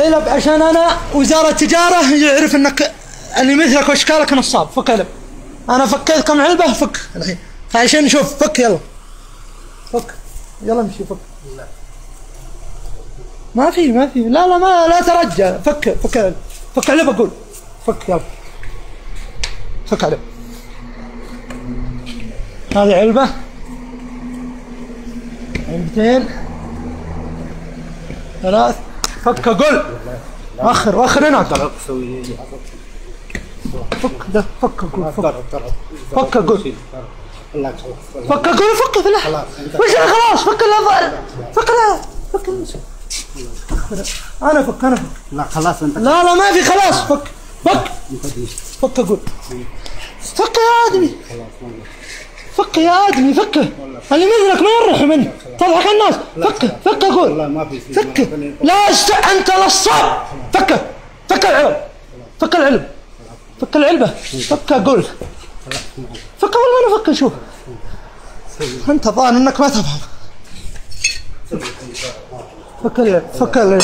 علب عشان انا وزارة التجارة يعرف انك اللي مثلك واشكالك نصاب. فك علب. انا فكيت كم علبة. فك الحين عشان نشوف. فك يلا. فك يلا امشي. فك. ما في لا لا ترجع. فك علب. فك علب اقول. فك يلا. فك علب. هذه علبة. علبتين. 3. فك اقول. اخر هناك. فك ده. فك اقول. فك اقول. فك اقول. فك في الله. وش خلاص. فك الله. فك لا. فك انا فك. لا خلاص انت. لا ما في خلاص. فك فك اقول. فك يا ادمي. فك يا ادمي. فك اللي مثلك ما يرح منه تضحك الناس. فك اقول. والله ما في. فك لا انت نصاب. فك العلب. فك العلب. فك العلبة. فك اقول. فك والله انا فك. شوف انت ظان انك ما تفهم. فك العلب. فك العلب.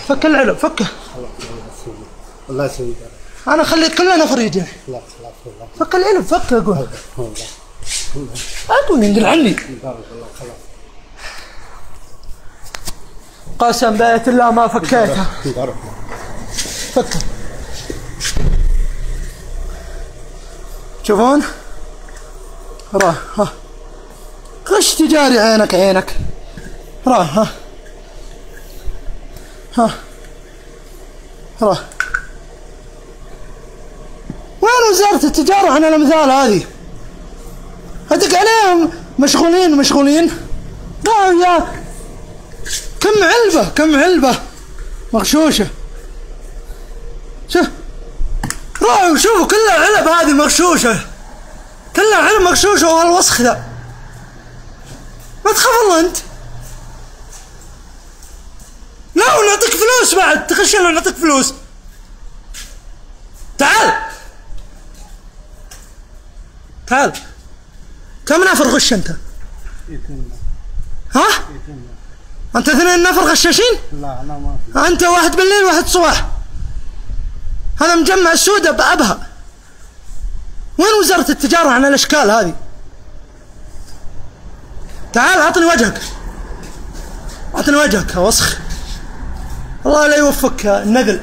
فك العلب. فك. الله يسويك. انا خليت كل نفر يجي. لا فك العلب. فك اقول. اقول ينقل عني. قسم بيت الله ما فكيتها. فك. تشوفون راه. ها غش تجاري. عينك راه. ها راه. وين وزارة التجارة عن الامثال هذه؟ ادق عليهم مشغولين. لا يا كم علبة مغشوشة. شوف راعوا شوفوا كلها علب هذه مغشوشة. كلها علب مغشوشة وهالوسخ ذا. ما تخاف الله انت. لا ونعطيك فلوس بعد. تخش لنا نعطيك فلوس. تعال. كم نفر غش انت؟ ها؟ انت 2 نفر غشاشين؟ لا انا ما. انت 1 بالليل 1 صباح. هذا مجمع السودة بأبها. وين وزارة التجارة عن الاشكال هذه؟ تعال اعطني وجهك يا وسخ. الله لا يوفقك النذل.